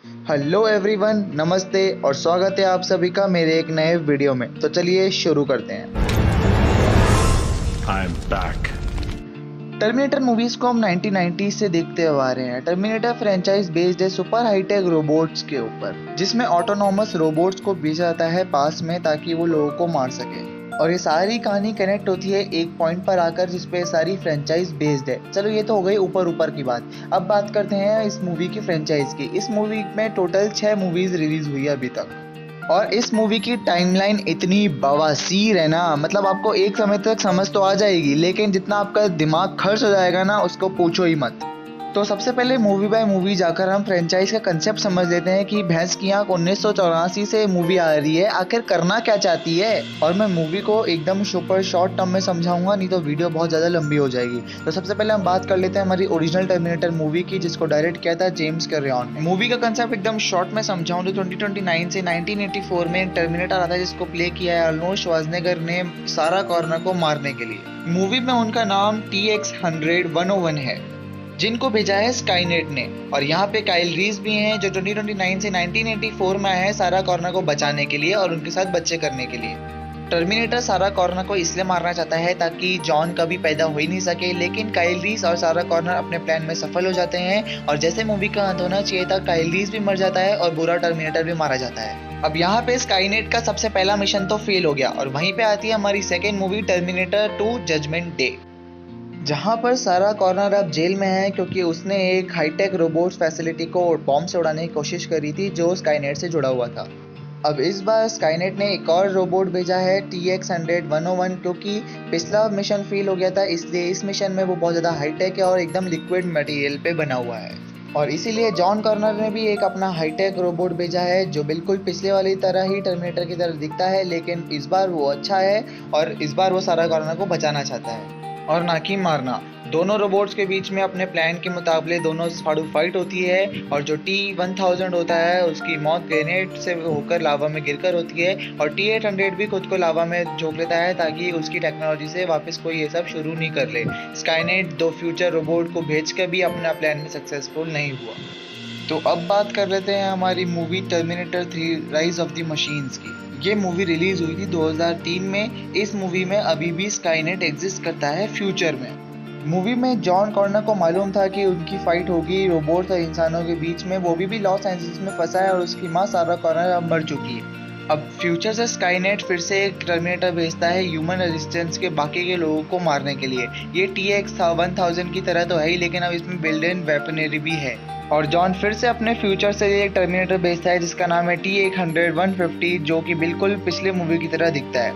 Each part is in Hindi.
हेलो एवरीवन, नमस्ते और स्वागत है आप सभी का मेरे एक नए वीडियो में। तो चलिए शुरू करते हैं। I'm back. टर्मिनेटर मूवीज को हम 1990 से देखते हुए आ रहे हैं। टर्मिनेटर फ्रेंचाइज बेस्ड है सुपर हाईटेक रोबोट्स के ऊपर, जिसमें ऑटोनॉमस रोबोट्स को भेजा जाता है पास में ताकि वो लोगों को मार सके। और ये सारी कहानी कनेक्ट होती है एक पॉइंट पर आकर जिसपे सारी फ्रेंचाइज बेस्ड है। चलो ये तो हो गई ऊपर ऊपर की बात। अब बात करते हैं इस मूवी की फ्रेंचाइज की। इस मूवी में टोटल 6 मूवीज रिलीज हुई है अभी तक। और इस मूवी की टाइमलाइन इतनी बवासीर है ना, मतलब आपको एक समय तक समझ तो आ जाएगी, लेकिन जितना आपका दिमाग खर्च हो जाएगा ना उसको पूछो ही मत। तो सबसे पहले मूवी बाय मूवी जाकर हम फ्रेंचाइज का कंसेप्ट समझ लेते हैं कि भैंस की आंख 1984 से मूवी आ रही है, आखिर करना क्या चाहती है। और मैं मूवी को एकदम सुपर शॉर्ट टर्म में समझाऊंगा, नहीं तो वीडियो बहुत ज़्यादा लंबी हो जाएगी। तो सबसे पहले हम बात कर लेते हैं हमारी ओरिजिनल टर्मिनेटर मूवी की, जिसको डायरेक्ट किया था जेम्स कैमरॉन। मूवी का कंसेप्ट एकदम शॉर्ट में समझाऊं तो 2029 से 1984 में एक टर्मिनेटर आता है जिसको प्ले किया है आर्नोल्ड श्वार्ज़नेगर ने सारा कॉर्नर को मारने के लिए। मूवी में उनका नाम TX-101 है, जिनको भेजा है स्काईनेट ने। और यहाँ पे काइल रीज भी हैं जो 2029 से 1984 में आए हैं सारा कॉर्नर को बचाने के लिए और उनके साथ बच्चे करने के लिए। टर्मिनेटर सारा कॉर्नर को इसलिए मारना चाहता है ताकि जॉन कभी पैदा हो ही नहीं सके, लेकिन काइल रीज और सारा कॉर्नर अपने प्लान में सफल हो जाते हैं। और जैसे मूवी का अंत होना चाहिए था, काइल रीज भी मर जाता है और बुरा टर्मिनेटर भी मारा जाता है। अब यहाँ पे स्काईनेट का सबसे पहला मिशन तो फेल हो गया और वहीं पे आती है हमारी second movie Terminator 2 judgment day, जहां पर सारा कॉर्नर अब जेल में है क्योंकि उसने एक हाईटेक रोबोट्स फैसिलिटी को बॉम्ब से उड़ाने की कोशिश करी थी जो स्काईनेट से जुड़ा हुआ था। अब इस बार स्काईनेट ने एक और रोबोट भेजा है TX-101, क्योंकि पिछला मिशन फेल हो गया था, इसलिए इस मिशन में वो बहुत ज़्यादा हाईटेक है और एकदम लिक्विड मटेरियल पे बना हुआ है। और इसीलिए जॉन कॉर्नर ने भी एक अपना हाईटेक रोबोट भेजा है जो बिल्कुल पिछले वाली तरह ही टर्मिनेटर की तरह दिखता है, लेकिन इस बार वो अच्छा है और इस बार वो सारा कॉर्नर को बचाना चाहता है और ना कि मारना। दोनों रोबोट्स के बीच में अपने प्लान के मुताबिक दोनों फाड़ू फाइट होती है और जो T-1000 होता है उसकी मौत ग्रेनेड से होकर लावा में गिरकर होती है और T-800 भी खुद को लावा में झोंक लेता है ताकि उसकी टेक्नोलॉजी से वापस कोई ये सब शुरू नहीं कर ले। स्काईनेट 2 फ्यूचर रोबोट को भेज कर भी अपना प्लान में सक्सेसफुल नहीं हुआ। तो अब बात कर लेते हैं हमारी movie terminator 3 rise of the machines की। ये मूवी रिलीज हुई थी 2003 में। इस मूवी में अभी भी स्काईनेट एग्जिस्ट करता है फ्यूचर में। मूवी में जॉन कॉर्नर को मालूम था कि उनकी फाइट होगी रोबोट्स और इंसानों के बीच में, वो भी लॉस एंजल्स में फंसा है और उसकी माँ सारा कॉर्नर अब मर चुकी है। अब फ्यूचर से स्काईनेट फिर से एक टर्मिनेटर भेजता है ह्यूमन रेजिस्टेंस के बाकी के लोगों को मारने के लिए। ये TX-1000 की तरह तो है ही, लेकिन अब इसमें बिल्ड इन वेपनरी भी है। और जॉन फिर से अपने फ्यूचर से एक टर्मिनेटर भेजता है जिसका नाम है T-800-150, जो कि बिल्कुल पिछले मूवी की तरह दिखता है,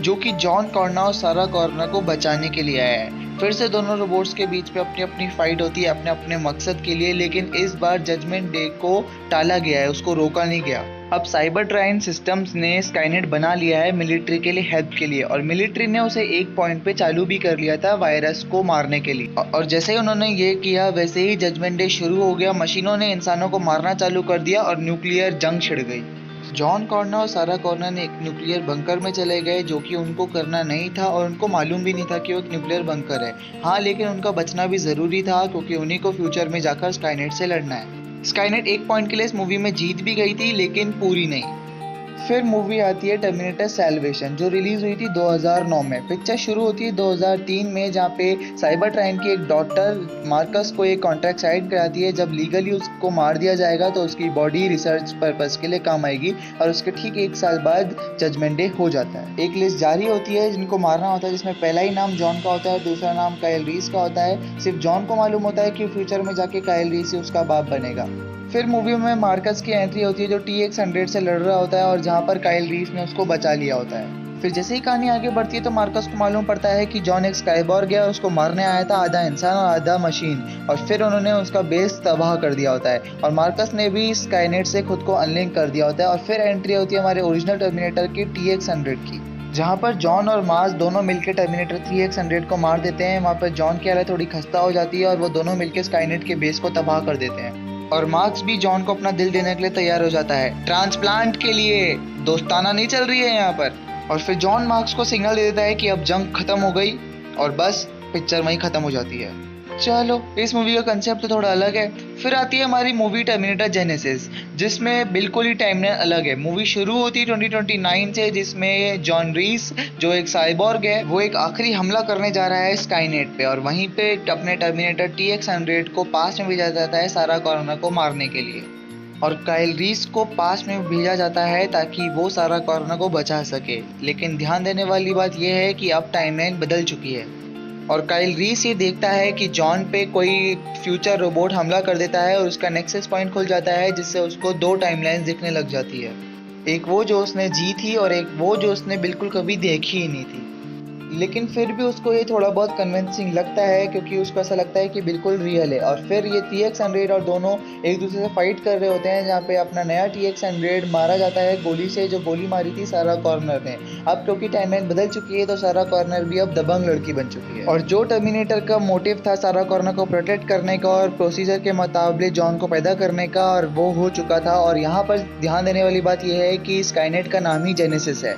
जो कि जॉन कॉर्नर और सारा कॉर्नर को बचाने के लिए आया है। फिर से दोनों रोबोट्स के बीच में अपनी अपनी फाइट होती है अपने अपने मकसद के लिए, लेकिन इस बार जजमेंट डे को टाला गया है, उसको रोका नहीं गया। अब साइबरट्राइन सिस्टम्स ने स्काईनेट बना लिया है मिलिट्री के लिए हेल्प के लिए, और मिलिट्री ने उसे एक पॉइंट पे चालू भी कर लिया था वायरस को मारने के लिए। और जैसे ही उन्होंने ये किया वैसे ही जजमेंट डे शुरू हो गया। मशीनों ने इंसानों को मारना चालू कर दिया और न्यूक्लियर जंग छिड़ गई। जॉन कॉर्नर और सारा कॉर्नर ने एक न्यूक्लियर बंकर में चले गए, जो कि उनको करना नहीं था और उनको मालूम भी नहीं था कि वो एक न्यूक्लियर बंकर है। हाँ, लेकिन उनका बचना भी ज़रूरी था क्योंकि उन्हीं को फ्यूचर में जाकर स्काईनेट से लड़ना है। स्काईनेट एक पॉइंट के लिए इस मूवी में जीत भी गई थी, लेकिन पूरी नहीं। फिर मूवी आती है टर्मिनेटर सैल्वेशन, जो रिलीज हुई थी 2009 में। पिक्चर शुरू होती है 2003 में, जहाँ पे साइबरट्राइन की एक डॉक्टर मार्कस को एक कॉन्ट्रैक्ट साइन कराती है। जब लीगली उसको मार दिया जाएगा तो उसकी बॉडी रिसर्च पर्पस के लिए काम आएगी और उसके ठीक 1 साल बाद जजमेंट डे हो जाता है। एक लिस्ट जारी होती है जिनको मारना होता है, जिसमें पहला ही नाम जॉन का होता है, दूसरा नाम काइल रीज का होता है। सिर्फ जॉन को मालूम होता है कि फ्यूचर में जाके काइल रीज से उसका बाप बनेगा। फिर मूवी में मार्कस की एंट्री होती है जो TX-100 से लड़ रहा होता है और जहाँ पर काइल रीज ने उसको बचा लिया होता है। फिर जैसे ही कहानी आगे बढ़ती है तो मार्कस को मालूम पड़ता है कि जॉन एक स्काईबॉर्ग है और उसको मारने आया था, आधा इंसान और आधा मशीन। और फिर उन्होंने उसका बेस तबाह कर दिया होता है और मार्कस ने भी स्काईनेट से खुद को अनलिंक कर दिया होता है। और फिर एंट्री होती है हमारे ओरिजिनल टर्मिनेटर की TX-100 की, जहाँ पर जॉन और मार्स दोनों मिलकर टर्मिनेटर 3X-100 को मार देते हैं। वहाँ पर जॉन की हालत थोड़ी खस्ता हो जाती है और वो दोनों मिलकर स्काईनेट के बेस को तबाह कर देते हैं। और मार्क्स भी जॉन को अपना दिल देने के लिए तैयार हो जाता है, ट्रांसप्लांट के लिए। दोस्ताना नहीं चल रही है यहाँ पर। और फिर जॉन मार्क्स को सिग्नल दे देता है कि अब जंग खत्म हो गई और बस पिक्चर वहीं खत्म हो जाती है। चलो, इस मूवी का कंसेप्ट तो थोड़ा अलग है। फिर आती है हमारी मूवी टर्मिनेटर जेनेसिस, जिसमें बिल्कुल ही टाइमलाइन अलग है। मूवी शुरू होती है 2029 से, जिसमें जॉन रीस जो एक साइबॉर्ग है, वो एक आखिरी हमला करने जा रहा है स्काईनेट पे, और वहीं पे अपने टर्मिनेटर TX-100 को पास में भेजा जाता है सारा कॉर्नर को मारने के लिए। और काइल रीस को पास में भेजा जाता है ताकि वो सारा कॉर्नर को बचा सके। लेकिन ध्यान देने वाली बात यह है कि अब टाइमलाइन बदल चुकी है और काइल रीस ये देखता है कि जॉन पे कोई फ्यूचर रोबोट हमला कर देता है और उसका नेक्सस पॉइंट खुल जाता है, जिससे उसको दो टाइमलाइंस दिखने लग जाती है। एक वो जो उसने जी थी और एक वो जो उसने बिल्कुल कभी देखी ही नहीं थी। लेकिन फिर भी उसको ये थोड़ा बहुत कन्विंसिंग लगता है, क्योंकि उसको ऐसा लगता है कि बिल्कुल रियल है। और फिर ये TX-100 और दोनों एक दूसरे से फाइट कर रहे होते हैं, जहाँ पे अपना नया TX-100 मारा जाता है गोली से, जो गोली मारी थी सारा कॉर्नर ने। अब क्योंकि टाइमलाइन बदल चुकी है तो सारा कॉर्नर भी अब दबंग लड़की बन चुकी है। और जो टर्मिनेटर का मोटिव था सारा कॉर्नर को प्रोटेक्ट करने का और प्रोसीजर के मुताबिक जॉन को पैदा करने का, और वो हो चुका था। और यहाँ पर ध्यान देने वाली बात यह है कि स्काईनेट का नाम ही जेनेसिस है।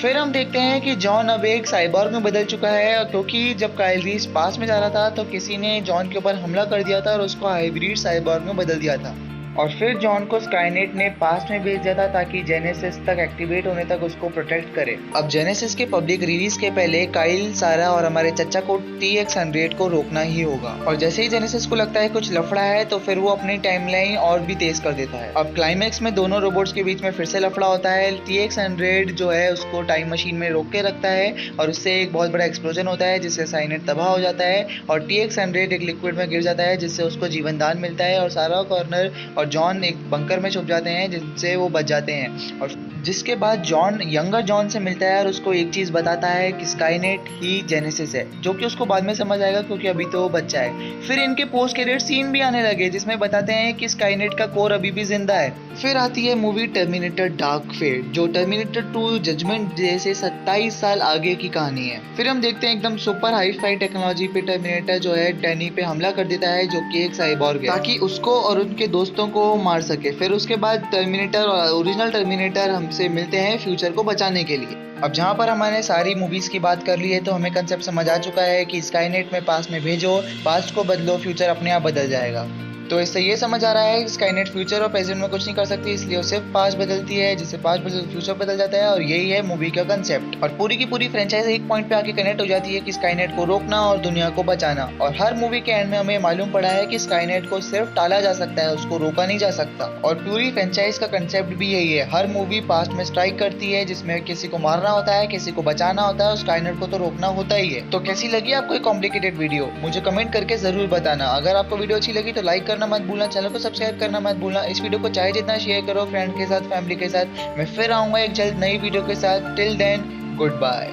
फिर हम देखते हैं कि जॉन अब एक साइबॉर्ग में बदल चुका है, क्योंकि जब काइल रीस पास में जा रहा था तो किसी ने जॉन के ऊपर हमला कर दिया था और उसको हाइब्रिड साइबॉर्ग में बदल दिया था। और फिर जॉन को स्काईनेट ने पास में भेज दिया था ताकि जेनेसिस तक एक्टिवेट होने तक उसको प्रोटेक्ट करे। अब जेनेसिस के पब्लिक रिलीज के पहले काइल, सारा और हमारे चचा को TX-100 को रोकना ही होगा। और जैसे ही जेनेसिस को लगता है कुछ लफड़ा है तो फिर वो अपनी टाइमलाइन और भी तेज कर देता है। अब क्लाइमैक्स में दोनों रोबोट्स के बीच में फिर से लफड़ा होता है। TX-100 जो है उसको टाइम मशीन में रोक के रखता है और उससे एक बहुत बड़ा एक्सप्लोजन होता है, जिससे स्काईनेट तबाह हो जाता है और TX-100 एक लिक्विड में गिर जाता है, जिससे उसको जीवन दान मिलता है और सारा कॉर्नर और जॉन एक बंकर में छुप जाते हैं, जिनसे वो बच जाते हैं। और जिसके बाद जॉन यंगर जॉन से मिलता है और उसको एक चीज बताता है कि स्काईनेट ही जेनेसिस है, जो कि उसको बाद में समझ आएगा क्योंकि अभी तो वो बच्चा है। फिर इनके पोस्ट क्रेडिट सीन भी आने लगे, जिसमें बताते हैं कि स्काईनेट का कोर अभी भी जिंदा है। फिर आती है मूवी टर्मिनेटर डार्क फेट, जो टर्मिनेटर 2 जजमेंट डे से 27 साल आगे की कहानी है। फिर हम देखते हैं एकदम सुपर हाई फाई टेक्नोलॉजी पे टर्मिनेटर जो है डैनी पे हमला कर देता है, जो कि एक साइबॉर्ग है, ताकि उसको और उनके दोस्तों को मार सके। फिर उसके बाद टर्मिनेटर और ओरिजिनल टर्मिनेटर हमसे मिलते हैं फ्यूचर को बचाने के लिए। अब जहाँ पर हमने सारी मूवीज की बात कर ली है तो हमें कंसेप्ट समझ आ चुका है कि स्काईनेट में पास्ट में भेजो, पास्ट को बदलो, फ्यूचर अपने आप बदल जाएगा। तो इससे ये समझ आ रहा है कि स्काईनेट फ्यूचर और प्रेजेंट में कुछ नहीं कर सकती, इसलिए वो सिर्फ पास्ट बदलती है, जिससे पास्ट बदल फ्यूचर बदल जाता है। और यही है मूवी का कंसेप्ट। और पूरी की पूरी फ्रेंचाइज एक पॉइंट पे आके कनेक्ट हो जाती है कि स्काईनेट को रोकना और दुनिया को बचाना। और हर मूवी के एंड में हमें मालूम पड़ा है कि स्काईनेट को सिर्फ टाला जा सकता है, उसको रोका नहीं जा सकता। और पूरी फ्रेंचाइज का कंसेप्ट भी यही है, हर मूवी पास्ट में स्ट्राइक करती है, जिसमें किसी को मारना होता है, किसी को बचाना होता है, और स्काईनेट को तो रोकना होता ही है। तो कैसी लगी आपको ये कॉम्प्लिकेटेड वीडियो, मुझे कमेंट करके जरूर बताना। अगर आपको वीडियो अच्छी लगी तो लाइक करना मत भूलना, चैनल को सब्सक्राइब करना मत भूलना। इस वीडियो को चाहे जितना शेयर करो फ्रेंड के साथ, फैमिली के साथ। मैं फिर आऊंगा एक जल्द नई वीडियो के साथ। Till then, good bye.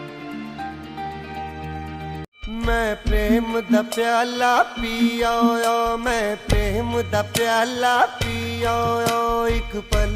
मैं प्रेम दा प्याला पिया, मैं प्रेम दा प्याला पिया, एक पल